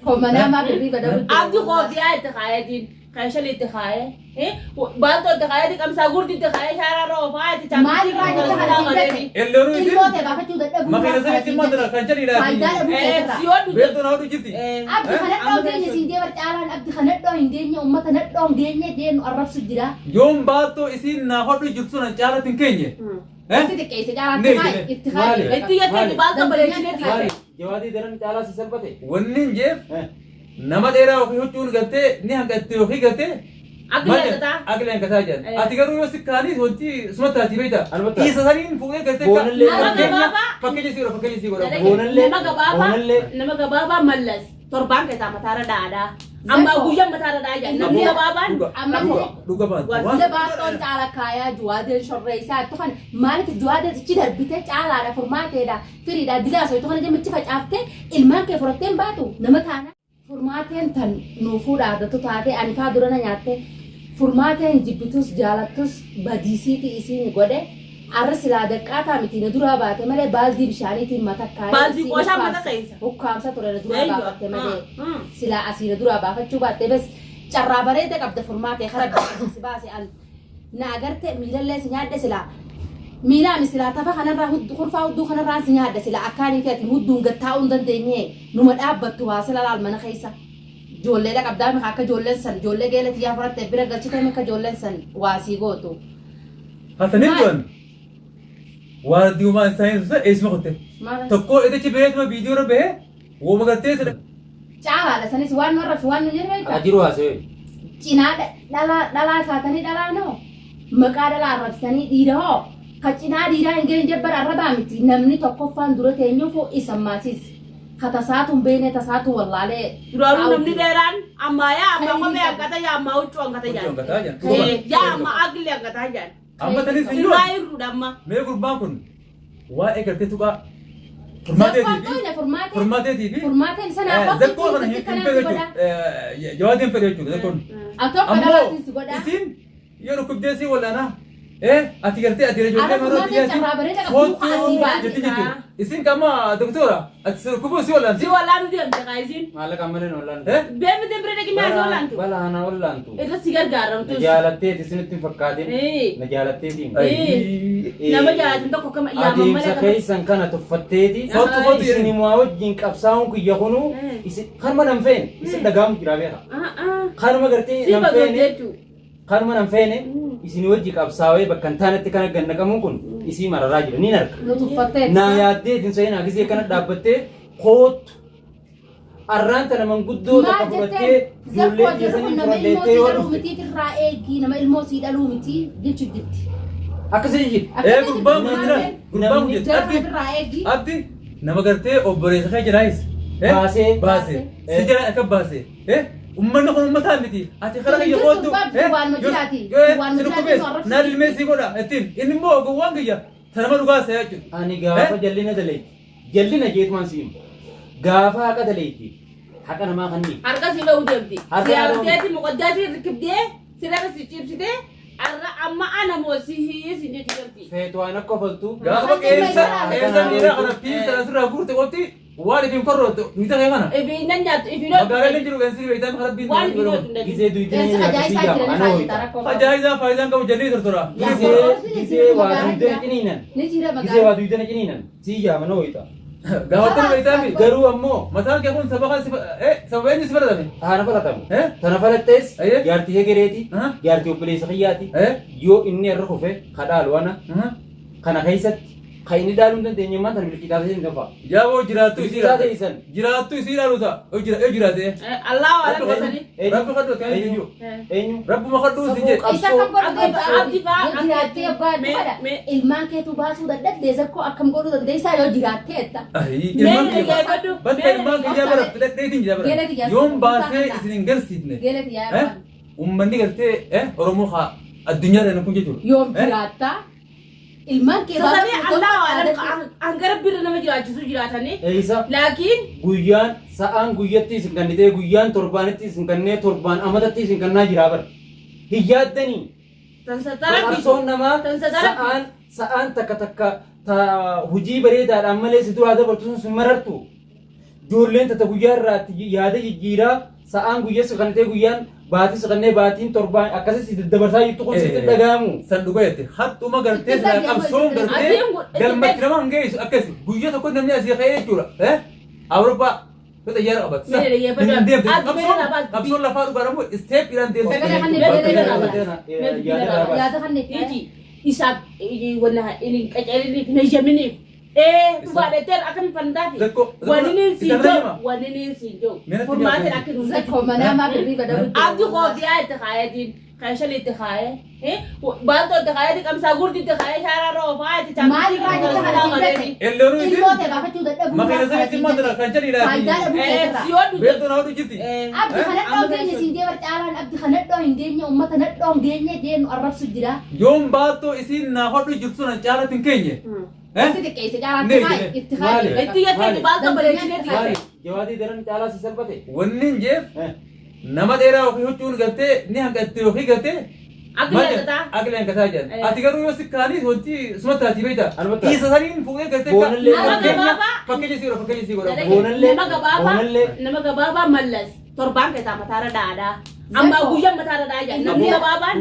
هم أنا ما بدي بدو عبد خوف يا تخايدين كايش اللي تخايد إيه بعد تخايد كم ساقول تخايد شارع روفا تجمع ما الراجل تخايد اللي روي الموت بقى فتو ده ما كان زي ما ترى كان جري لا سيون بيتو نهار جبتي أبدي خنات دو ديني سيدي برتعالان أبدي خنات دو هنديني أمة خنات دو هنديني دين أرب سجرا يوم باتو إسين نهار جبتونا جالة تنكيني أنت تكيس جارا تخاي اتخاي أنت يا تاني بعد بلشنا تخاي جوادي درن تعالى سلبته ونين جيف نما ديرا وخي هتون قلتي نها قلتي وخي قلتي أقل أنك تاجر أتقرأ يوسكاني هونتي سمعت بيتا إيش سارين فوقي قلتي فكيني سيرو nama gababa mallas torban kita matara dada amma guyam matara dada nama gababan duga ban وإذا بارتون على كايا جوادين شريسات تخن مالك جوادين تشيدر بيتش على فورماتي دا فريدا دلاسو تخن جم تفج عفته المال كيف فرتين باتو نمتانا فورماتين تن نوفور عادة تطاعتي أنا كادرنا نياته فورماتين جبتوس جالتوس بديسي تي إسي نقوله أرسل هذا كاتا متي ندورها باتة ماله بالدي بشاني تي ماتا كايا بالدي كوشا ماتا كايسا وكامسا ترى ندورها باتة ماله سلا أسير ندورها باتة شو باتة بس carraabaree qabda furmaatee kara baasii baasii an na agarte miilallee si nyaadde sila miilaa misilaa tafa kanarraa kurfaa hudduu kanarraa si nyaadde sila akkaanii feetiin hudduun gattaa'uu hin dandeenye numa dhaabbattu waa sila laal mana keessa ijoolleedha qabdaa mika akka ijoolleen san ijoollee geelati yaa furatte bira galchite mika ijoolleen san waasii gootu. Hatanii du'an waa diumaan isaanii eesuma qotte tokko idichi beekama viidiyoo irra bahee wooma galtee sila. Caaladha sanis waan warra fi waan nu jirre beektaa. Ajiru haasee. Cinaa dhalaa kaatanii dhalaa noo maqaa dhalaa arrabsanii dhiira hoo ka cinaa dhiiraa hin geenye jabbara arrabaa miti namni tokkoffaan dura teenyuuf isa maasis ka tasaatuun beene tasaatu wallaalee. Duraaru namni dheeraan ammaa yaa amma kophee akkata yaa ammaa huccuu akkata jaan. Yaa amma agli akkata jaan. Amma tanis hin Irraa irruudha amma. Mee gurbaan kun waa'ee galtee tuqaa. Formaatee Formaatee sana zakkoon kana hin fedhe jawaadeen fedhe jechuudha zakkoon. Ammoo isin yoo dhukkubdeessi walaana ati gartee ati ijoollee maroo xiyyaati kootu isin kama doktora ati dhukkubuu si walaanti. Si walaanu deemte kaa isin. Maallaqa malee na walaantu. Beemi deemte deegi maa si walaantu. Bala ana walaantu. Irra si gargaaramtu. Na jaalatteeti isinitti fakkaatin. Na jaalatteeti. Nama jaalatin tokko kama yaama malee. Adeemsa keessan kana tuffatteeti. Isin immoo wajjin qabsaa'uun kiyya kunu kanuma nan feene isin dhagaamu jira beeka. Kanuma gartee nan feene. Kanuma nan feene isin wajji qabsaa'ee bakka hin taanetti kana gannaqamuun kun isii mararaa jira ni narka. Na yaaddeetiin seenaa gisee kana dhaabbattee kootu. Arraan tana manguddoo takka fudhattee ijoollee keessanii fudhattee yoo dhufte. Nama ilmoo sii dhaluu miti jechuun jirti. Akkasii jirti. Gurbaan kun jira. Gurbaan kun jira. Abdi nama gartee obboleessa kee jiraayis. Baasee. Si jira akka baasee. Uummanni kun uummataa miti. Ati karaa kiyya kootu. Si dhukkubees. Naan ilmee si godha. Ittiin inni immoo gowwaan kiyya. Tanama dhugaasa jechuudha. Ani gaafa jallina daleetti. Jallina jeetumaan si'imu. Gaafa haqa daleetti. Haqa namaa kanneen. Harka si dha'uu deemti. Siyaarteeti muqaddaatii rikkibdee sirara si cibsitee amma ana moosi hiyyee si jechi deemti. Feetuwaan akka faltu. Gaafa qeensa miiraa kana piisa asirraa guurte qofti waan ittiin korrootu ni ta'e kana. Ibiinan nyaatu ibiinoo. Magaalaan jiru kan sirrii beektan kana biin. Waan ibiinoo Gizee duwidinii nyaatu si jaaba ana hoita. Ajaa'ibaa faayidaan qabu jennee tortora. Gizee waa duwidana ciniinan. Gizee waa duwidana ciniinan si jaaba ana hoita. Gaafatan beektaa garuu ammoo mataan kee kun sababa inni si faradame. Haana falatamu. Tana falattees jaartii hegereeti. Jaartii obboleessa kiyyaati. Yoo inni irra kufe kadhaalu wana. Kana keessatti kan inni dhaaluu hin dandeenye ammaa tana bilqiitaa ta'e hin gafa. Jaaboo jiraattu isii ilaalu. Jiraattu isii ilaalu ta'a. Yoo jiraate. Allah waa ala qotanii. Rabbi kadhu kan eenyu. Eenyu. Rabbuma kadhu si jee. Isa kan godhu abdi fa'aa jiraattee abbaa dhufaadha. Ilmaan keetu baasuu dadhabdee zakkoo akkam godhuu dandeessaa yoo jiraattee jetta. Ilmaan kee bakka ilmaan kee bara fidadheetiin jira bara. Yoon baasee isin hin galsiifne. Geelati yaa. Uummanni galtee Oromoo haa addunyaa irra kun jechuudha. Yoom jiraattaa. Ilmaan kee Sasanii Allah waa hangara birra nama jiraachisu jiraatanii. Eeyisa. Laakiin guyyaan sa'aan guyyatti isin kannitee guyyaan torbaanitti isin kannee torbaan amatatti isin kannaa jiraa bara. Hiyyaaddanii. Qarsoon namaa sa'aan takka hujii bareedaadhaan malee si duraa dabartu sun marartu. جولين تتغير رات ياده يجيرا سان غويه سخنته غويان باتي سخنه باتين تربان اكاسس تدبرتا يتقول ستدغامو صندوقيتي حتى ما قلتي لا قبصون قلتي قال ما ترمان جيس اكاسي غويه تكون نمي ازي خير جورا اوروبا بتيار ابد قبصون لا فارو برامو ستيب الى دي يا دخلني يجي يساب ولا اللي قجل نجمني تبادتر akan pandai wanini sinjo format akan زكو منام بري بدو abdi khodia itkhaye din khayshal itkhaye bato itkhaye di kam sagur di itkhaye shara ro fa ti tam مال راجع تحرك اللورو يجي الموت بقى تشود ما كان زي ما درا كان جري لا siod بيتو ناو جيتي abdi khanet dong genya sinde berjalan abdi khanet dong genya ummat khanet dong genya den arab sujira يوم باتو اسين ناخذ جبسون جاله تنكنيه تتكي سجارة اتخاذ اتخاذ bato balechine ti جوادي درن تعالى سلبته ونين جيف نما ديرا وخي هچون غلطه ني هنگتي وخي غلطه اگلن كتا جن اتيغرو يو سكاني هونتي سمتا تي بيتا اي سسرين فوق غلطه پکي سيرو nama gababa mallas torban keta matara dada amma guyam matara dada nama gababan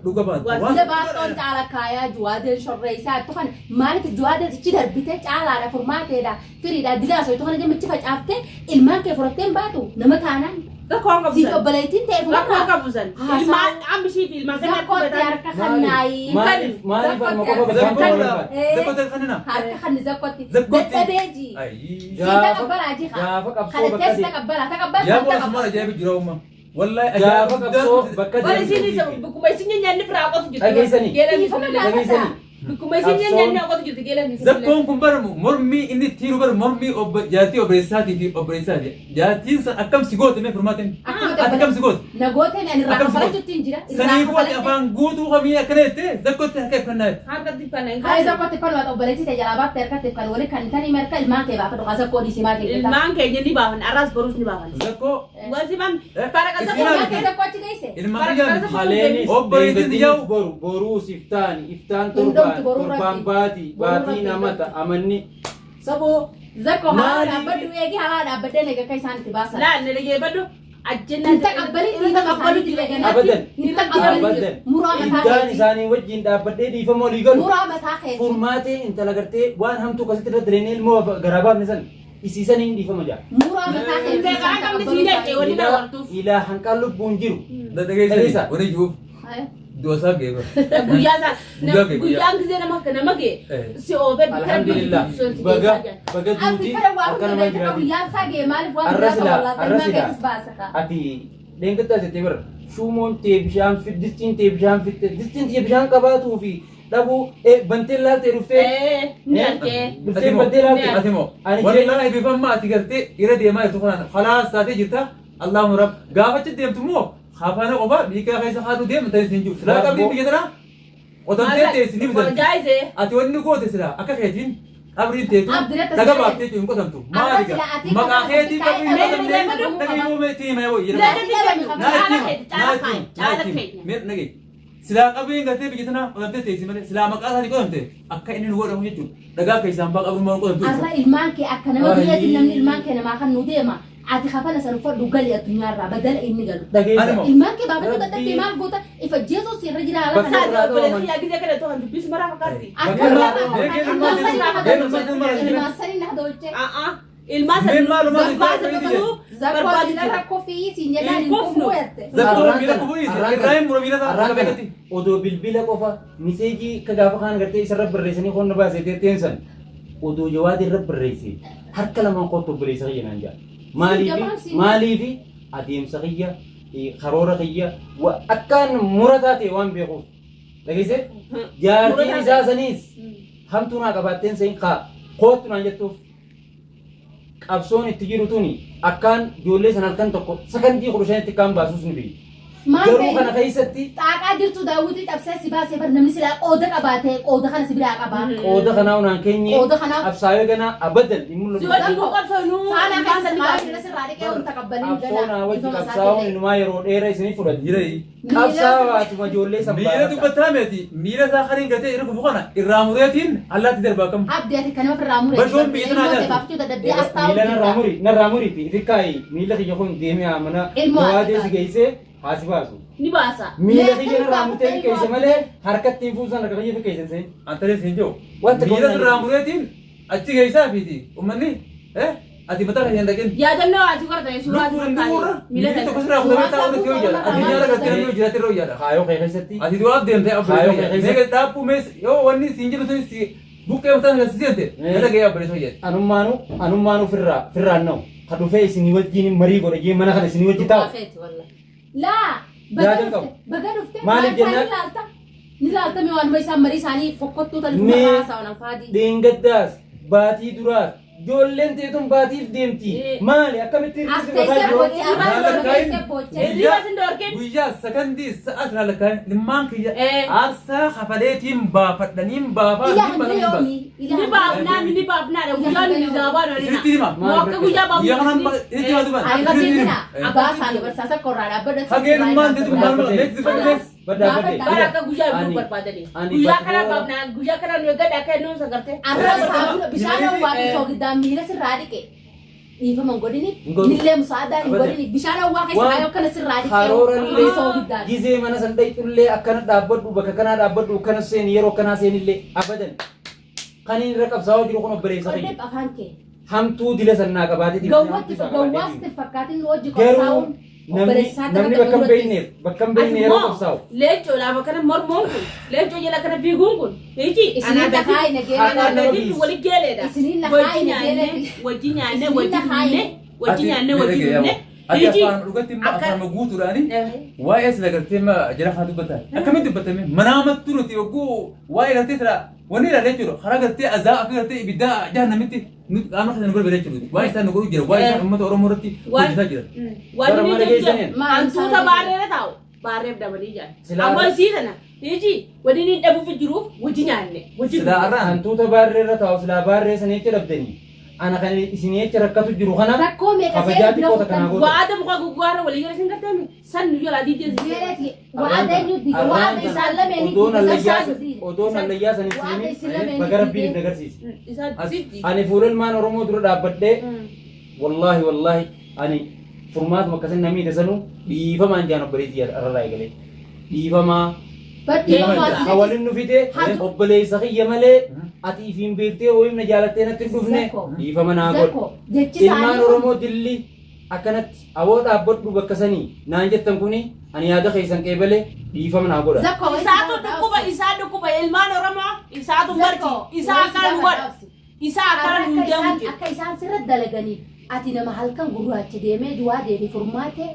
duga ban وده باطل على كايا جواد شريسات تخن مالك جواد تشي دربته على فورمات ده فريدا دلاسو تخن جم تفج عفته المان كيف رتين باتو نما كانن ده كونغ سيف بليتين تيف لا كونغ بوزن المان عم بشي في المان كان زكوت يارك خناي مالي فرما كوكو بدان زكوت الخننا هارك خن زكوت زكوت بيجي اي سيتا قبل اجي يا فك ابصو خلت بكدي تقبل يا ابو اسماء جايب جروما والله يا فك ابصو بكدي wala sini sa bukumay sinya nyan ni fra ko tu Ageisani. Ageisani. bukumay sinya nyan ni ako tu gitu gelan ni زكون كمبر مرمي اني تيرو بر مرمي او جاتي اوبريساتي في اوبريساتي جاتي اكم سيغوت مي فرماتن اكم سيغوت نغوتن يعني رافلت تنجرا سنيفو افان غوتو خمي كنت زكوت هكا كنت harga di kana هاي زكوت كل وقت بلتي تجربات تركت كل ولك كان تاني مركل ما كيبا كدو زكو دي سما دي ilman kayaknya ni bahan aras barus ni bahan زكو gua sih bang para kata ما زكوت ديسه المريم حاليني اوبريتي ديو بورو سيفتاني افتان Undang tu baru تربان باتي Baru نامتا امني سبو زكو ها بدو يجي hala بدل لك كيسان تباسا la ni lagi badu ajena انت قبلي انت قبلي دي ابدا انت قبلي ابدا مرامة إدان إساني وجين دابدي دي فمو ليغل مرامة تاخي فورماتي انت لغرتي وان هم تو كسيت دريني المو غرابا نسن isisan di fama ja مرامة تاخي Hindi, kaya kami ni Sina, eh, wali na wartus. ila hankalu bunjiru ده جاي وني جوف دوسا جيبا Guya sa, Guya. guya ang kasi naman ka naman eh. Si Obed, alhamdulillah baga baga أنت duti كده وارد akan لك manjirati ويا ساقي مالك وارد الرسلة والله ما كيس باسكا ati dengketa setibir shumon tebsham fit distin tebsham kabatu fi dabu bantella terufte eh, ni ate. dufte bantella أتيمو والله بفهم ما تقدرتي يردي ما يتخون خلاص ساتي جرتا اللهم رب قافت ديم تمو خافانا قفا بيكا خيس خادو ديم تنسنجو سلا قبلي بيجتنا وتمتي تسني بدل Guys eh. أتوني قوت سلا أكا خيتين أبرين تيتو لقى بابتي تيم قدمتو ما أدري ما خيتي قبل ما تمتي نجي مو متي ما يبغى La jadi مير نجي سلا قبلي قتي بيجتنا وتمتي تيسي مالي سلا ما قاسي قدمتي أكا إني نقول رهم يجوا لقى كيسان بقى قبل ما قدمتو أرى المانكي أكنا ما بيجي نمني المانكي أنا ما خن نوديما عادي خافنا سنفر دوغالي الدنيا را بدل إني قالوا dagesa المانكي بابا تقدر تيمان بوتا إفجيزو سيرجع على بس كنا Sa boleh siya bisa kada to hantu bis marah makati. ما سرين هذا وجه Ilma sa Min malu malu زكوا دينا ركوا في سينيا دارين كوفوات زكو ميلا كويس إبراهيم مرميلا ترى بيجتي odo bilbila qofa miseji kagafa kan garte isarra barreesani qonna baasete tensan odo jawaadi rabb barreesi harka lama qotto barreesa yananja maalifi adeemsa qiyya karoora qiyya wa akkan muratati wan beequ dagese jaartiin isaa sanis hamtuna qabatten sein qa qootuna jettuuf qabsoon itti jiru tuni akkan ijoollee san halkan tokko sakandii 15 kan baasus ni beeyi garuu kana keessatti xaaqaa jirtu daawwitii cabsee si baasee bar namni silaa qooda qabaatee qooda kana si biraa qabaa. qooda kanaa unaan keenye qabsaa'ee gana abadan immoo Si wajjin boqorsonu. Saana keessa maa jira sirraa dhiqee wanta qabbalii absoonaa wajji qabsaa'uun inumaa yeroo dheeraa isinii fudhatu Jirai. qabsaa'aatuma ijoollee Miila sanbaata dubbataa meeti. Miila isaa kariin gatee irra kufu kana irraa mureetiin allaatti darbaa qabu. abdeeti kanama firraa muree. Bashoon biyya tanaa jaarti. baaftuu dadhabdee as taa'u. narraa muri ifikkaayi miila kiyya kun deemee amana Ilmoo gabaatee asii si geessee haasi baasu Ni baasa. miila kiyya narraa murtee fikkeesse malee harkatti hin fuusan harka kiyya fikkeessan seen Antalee siin jiru. Wanta Miila goonaan irraa mureetiin achi geessaa fiiti. Uummanni ati mataa kan hin dhaqin. Yaadannoo asii godhatanii suuraa asii Lubbuun godhatanii. duura. Miila Miilli tokko kana. sirraa fuudhamee taa'uun itti yoo jala. Addunyaa irra galtee namni yoo jiraate irra yoo jala. kaayoo kee keessatti Ati du'aaf deemtee Haayoo abboleessa keessa. fayyada. Mee dhaabbuu mees yoo wanni siin jiru sunis buqqee mataa kan si seente. Nala gahee abboleessa fayyada. anummaanu firraan na'u ka dhufee isinii wajjin marii godhe jee mana kana isinii wajji taa'u laa Yaada qabu. baga dhufte Maaliif jennaan? ni laalta mi waan isaan marii isaanii fokkottuu tani Mee fuula haasaa waan faadii. dheengaddaas baatii duraas ijoolleen teetun baatiif deemti maali akkamitti As teessee booddee Hirriba sin dorkin. Guyyaa sakandii sa'aat na lakkaa'in dhimmaan kiyya Eh. aarsaa kafaleetiin baafadhaniin baafaa ila fi hanga balaliin baas. yoomi Ni baafnaa ni baafnaa guyyaan ni gaabaa Isinitti hima. Akka guyyaa Guyyaa kanaan baafnaa. itti hima duban. ayiba deemina abbaa isaanii barsaasa korraa dhaabbata. Hageenummaan teetu maal maal beekti baddees. Bara akka guyyaa iddoo barbaadanii. Guyyaa kana baafnaa guyyaa kana nu eeggadha akka inni nuuf agartee. arraba saabuna bishaan hawwaa keessoo giddaan miila sirraa dhiqe. Dhiifama hin godhini. Nillee musaadaa hin godhini. Bishaan hawwaa keessa kaayoo kana sirraa dhiqe. karoorallee Keessoo giddaan. gizee mana san dhayxullee akkana dhaabbadhu bakka kanaa dhaabbadhu akkana seeni yeroo akkanaa seenillee abadan kan inni irra qabsaa'aa jiru kun obboleessa Qollee kiyya afaan kee. hamtuu dila sannaa qabaatee Gawwaas itti fakkaatin nu wajji qabsaa'uun obboleessaatti namni bakka hin beekne yeroo qabsaa'u Leencoo laafa kana mormoon kun leencoo jala kana fiiguun kun hiji Isiniin lakaa hin anaagatiin wali geeleedha. Isiniin lakaa hin geele. Wajji nyaanne Isiniin wajji lakaa hin- dhumne wajji nyaanne wajji dhumne. Ati afaan dhugatti afaan guutuudhaani waa'ee sila gartee jira haa dubbatan. Akkamitti dubbatame manaamattu nuti yogguu waa'ee gartee sila wanni ilaalee jiru karaa gartee azaa akka gartee ibiddaa jahannamitti qaama keessan godhe jechuudha. Waa'ee isaan godhu jira waa'ee isaan uummata Oromoo irratti hojjetaa jira. Wanni Bara mana ni geessaniin. jira. Hantuuta baarreera taa'u. Baarreef dabanii jira. Silaa- Amma isii sana hiji wani ni dhabuuf jiruuf wajji nyaanne wajji Silaa arraan hantuuta baarree irra taa'u silaa baarree sana jecha dhabdanii ana kan isin jecha rakkatu jiru kana Rakkoo meeqa kabajaatti qoota kanaa godhu Waada muka guggaara walii jala sin garteemi san nu jala diidee sin Geelati waada eenyutti waada isaan lameen odoon allayyaa san Waada isin isin lameen baga rabbiin itti agarsiisa Isaan sitti. ani fuula ilmaan oromoo dura dhaabbadhee wallaahi ani furmaatuma akkasin namni dasanu dhiifamaan jaan obboleetii irraa eegalee dhiifamaa ka waliin nu fide obboleessa kiyya malee ati ifiin beektee ooyimna jaalattee natti hin dhufne dhiifama naa godhu ilmaan oromoo dilli akkanatti awoo dhaabbadhu bakka sanii naan jettan kuni ani yaada keessan qeebalee dhiifama naa godha Isaatu dhukkuba ilmaan Oromoo isaatu barti isaa akka nu godha isaa akka nu deemu jira. akka isaan sirratti dalaganii ati nama halkan gurraacha deemee du'aa deemee furmaatee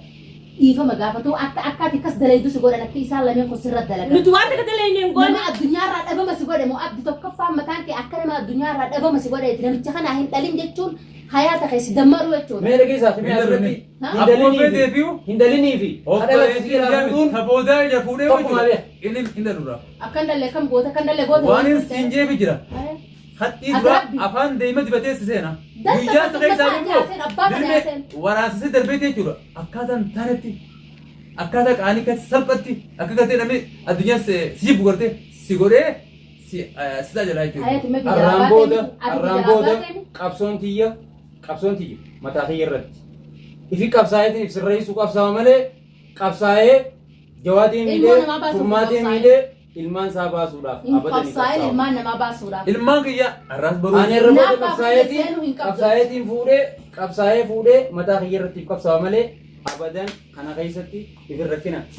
dhiifama gaafatu akka ati akkas dalaydu si godhan akka isaan lameen kun sirratti dalagan. Nuti waan takka dalee hin goone. Nama addunyaarraa dhabama si godhe moo abdi tokkoffaan mataan kee akka nama addunyaarraa dhabama si godheeti namicha kanaa hin dhalin jechuun hayaata keessi dammaru jechuudha. mee dhageessaa fi mee asirratti Abboo fedhee fiu hin dalinii fi obboleessi jaami taboodaa ija fuudhee Tokkuma beeka. inni inni dura. Akkan dallee kam goota kan dallee goota. Waan hin siin jeebi jira. Haxxii dura afaan deema dibatee si seena. Guyyaa isa keessaa immoo dirmee waraasisee darbeetee jechuudha. Akkaataan taanetti akkaataa qaanii kan salphatti akka gartee namni addunyaan si jibbu gartee si godhee si tajaajilaa jechuudha. arraan booda qabsoon tiyya mataa kiyya irratti ifi qabsaa'eetiin if sirreessuu qabsaa'u malee qabsaa'ee jawaadii miidhee furmaatee miidhee ilmaan isaa baasuudhaaf abadanii Qabsaa'een ilmaan namaa baasuudhaaf. Ilmaan kiyya arraas baruu. ani irra booda Naaf qabsaa'eetiin fuudhee mataa kiyya irratti qabsaa'u malee abadan kana keessatti if irrattina